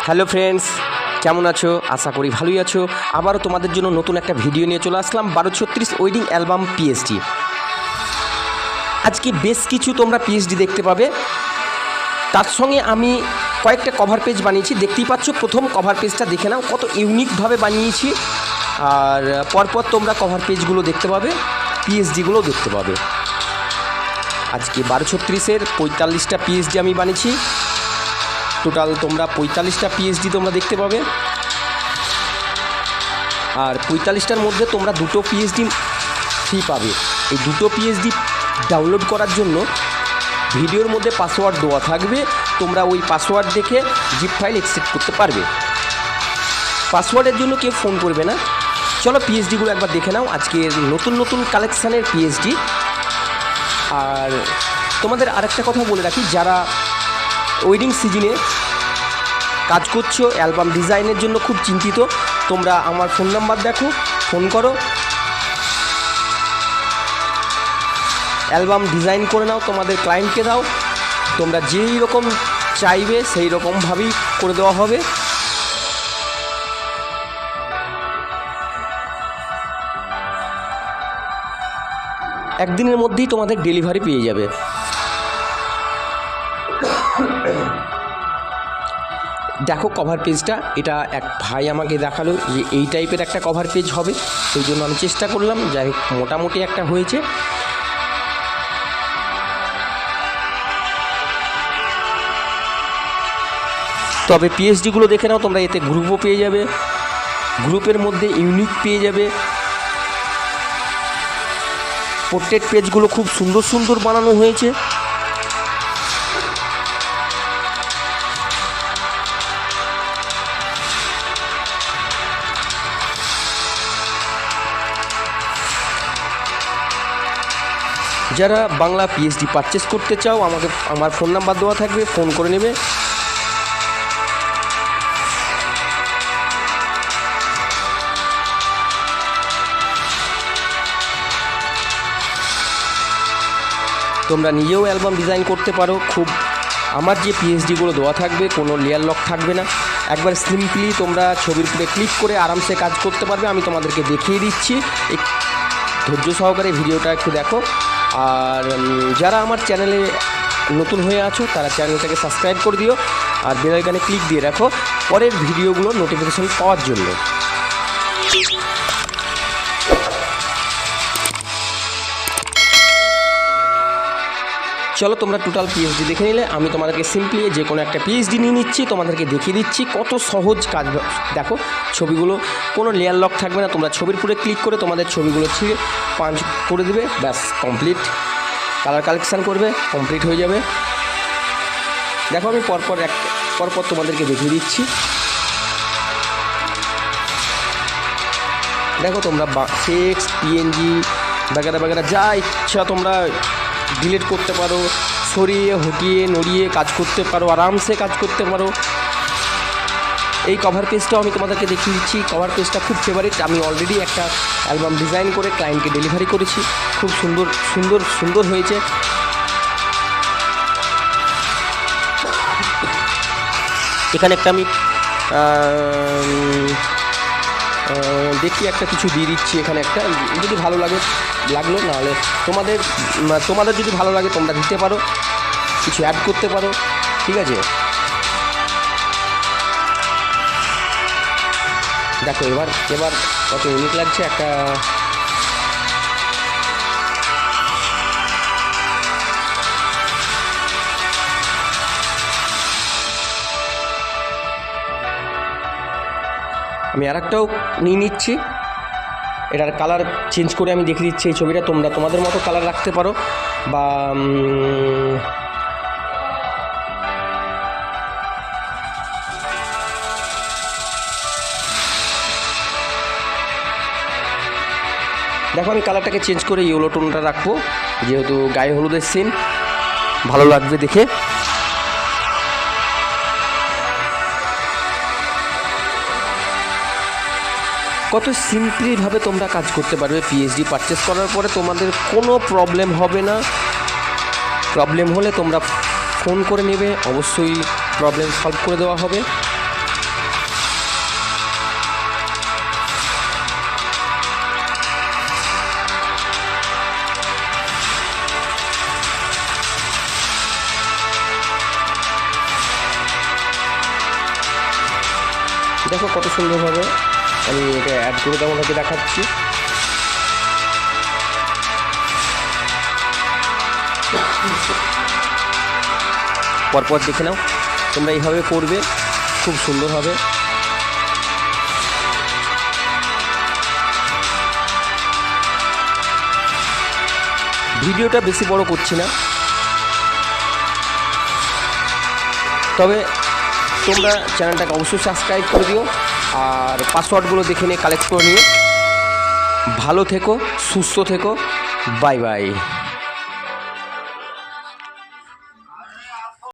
Hello friends, কেমন আছো? আশা করি ভালোই আছো। আবারও তোমাদের জন্য নতুন একটা ভিডিও নিয়ে চলে আসলাম 1236 ওয়েডিং অ্যালবাম পিএইচডি। আজকে বেশ কিছু তোমরা পিএইচডি দেখতে পাবে। তার সঙ্গে আমি কয়েকটা কভার পেজ বানিয়েছি, দেখতেই পাচ্ছ। প্রথম কভার পেজটা দেখে নাও, কত ইউনিকভাবে বানিয়েছি। আর পরপর তোমরা কভার পেজগুলো দেখতে পাবে, পিএইচডিগুলো দেখতে পাবে। আজকে 1236-এর 45টা পিএইচডি আমি বানিয়েছি। টোটাল তোমরা 45টা পিএইচডি তোমরা দেখতে পাবে। আর 45টার মধ্যে তোমরা দুটো পিএইচডি ফ্রি পাবে। এই দুটো পিএইচডি ডাউনলোড করার জন্য ভিডিওর মধ্যে পাসওয়ার্ড দেওয়া থাকবে, তোমরা ওই পাসওয়ার্ড দেখে জিপ ফাইল এক্সট্রাক্ট করতে পারবে। পাসওয়ার্ডের জন্য কেউ ফোন করবে না। চলো পিএইচডিগুলো একবার দেখে নাও, আজকের নতুন নতুন কালেকশানের পিএইচডি। আর তোমাদের আরেকটা কথা বলে রাখি, যারা ওয়েডিং সিজনে কাজ করছো, অ্যালবাম ডিজাইনের জন্য খুব চিন্তিত, তোমরা আমার ফোন নাম্বার দেখো, ফোন করো, অ্যালবাম ডিজাইন করে নাও, তোমাদের ক্লায়েন্টকে দাও। তোমরা যেই রকম চাইবে সেই রকমভাবেই করে দেওয়া হবে। একদিনের মধ্যেই তোমাদের ডেলিভারি পেয়ে যাবে। দেখো কভার পেজটা, এটা এক ভাই আমাকে দেখালো যে এই টাইপের একটা কভার পেজ হবে, সেই জন্য আমি চেষ্টা করলাম। যাই হোক, মোটামুটি একটা হয়েছে। তবে পিএইচডিগুলো দেখে নাও তোমরা, এতে গ্রুপও পেয়ে যাবে, গ্রুপের মধ্যে ইউনিক পেয়ে যাবে। পোর্ট্রেট পেজগুলো খুব সুন্দর সুন্দর বানানো হয়েছে। যারা বাংলা পিএইচডি পারচেস করতে চাও, আমাকে আমার ফোন নাম্বার দেওয়া থাকবে, ফোন করে নেবে। তোমরা নিজেও অ্যালবাম ডিজাইন করতে পারো। খুব আমার যে পিএইচডিগুলো দেওয়া থাকবে, কোনো লেয়ার লক থাকবে না, একবার সিম্পলি তোমরা ছবির উপরে ক্লিক করে আরামসে কাজ করতে পারবে। আমি তোমাদেরকে দেখিয়ে দিচ্ছি, এই ধৈর্য সহকারে ভিডিওটা একটু দেখো। আর যারা আমার চ্যানেলে নতুন হয়ে আছো, তারা চ্যানেলটাকে সাবস্ক্রাইব করে দিও, আর বেল আইকনে ক্লিক দিয়ে রাখো পরের ভিডিওগুলো নোটিফিকেশন পাওয়ার জন্য। চলো তোমরা টোটাল পিএইচডি দেখে নিলে। আমি তোমাদেরকে সিম্পলি যে কোনো একটা পিএইচডি নিয়ে নিচ্ছি, তোমাদেরকে দেখিয়ে দিচ্ছি কত সহজ কাজ। দেখো ছবিগুলো কোনো লেয়ার লক থাকবে না, তোমরা ছবির উপরে ক্লিক করে তোমাদের ছবিগুলো ছিঁড়ে পাঞ্চ করে দেবে, ব্যাস কমপ্লিট। কালার কালেকশান করবে, কমপ্লিট হয়ে যাবে। দেখো আমি পরপর তোমাদেরকে দেখিয়ে দিচ্ছি। দেখো তোমরা টেক্সট, পিএনজি বাগেরা যা ইচ্ছা তোমরা ডিলিট করতে পারো, সরিয়ে হটিয়ে নড়িয়ে কাজ করতে পারো, আরামসে কাজ করতে পারো। এই কভার পেজটাও আমি তোমাদেরকে দেখিয়ে দিচ্ছি। কভার পেজটা খুব ফেভারিট। আমি অলরেডি একটা অ্যালবাম ডিজাইন করে ক্লায়েন্টকে ডেলিভারি করেছি, খুব সুন্দর সুন্দর সুন্দর হয়েছে। এখানে একটা আমি দেখি একটা কিছু দিয়ে দিচ্ছি, এখানে একটা, যদি ভালো লাগলো, নাহলে তোমাদের যদি ভালো লাগে তোমরা দিতে পারো, কিছু অ্যাড করতে পারো, ঠিক আছে। দেখো এবার কত ইউনিক লাগছে একটা। আমি আরেকটাও নিয়ে নিচ্ছি, এটার কালার চেঞ্জ করে আমি দেখিয়ে দিচ্ছি। এই ছবিটা তোমরা তোমাদের মতো কালার রাখতে পারো, বা দেখো আমি কালারটাকে চেঞ্জ করে ইয়েলো টোনটা রাখবো, যেহেতু গায়ে হলুদের সিন, ভালো লাগবে দেখে। কত সিম্পলিভাবে তোমরা কাজ করতে পারবে। পিএইচডি পারচেস করার পরে তোমাদের কোনো প্রবলেম হবে না। প্রবলেম হলে তোমরা ফোন করে নেবে, অবশ্যই প্রবলেম সলভ করে দেওয়া হবে। দেখো কত সুন্দরভাবে আমি এটা অ্যাড করে তোমাদেরকে দেখাচ্ছি। পরপর দেখে নাও, তোমরা এইভাবে করবে, খুব সুন্দর হবে। ভিডিওটা বেশি বড় করছি না, তবে তোমরা চ্যানেলটাকে অবশ্যই সাবস্ক্রাইব করে দিও আর পাসওয়ার্ডগুলো দেখে নিয়ে কালেক্ট করে নিও। ভালো থেকো, সুস্থ থেকো, বাই বাই।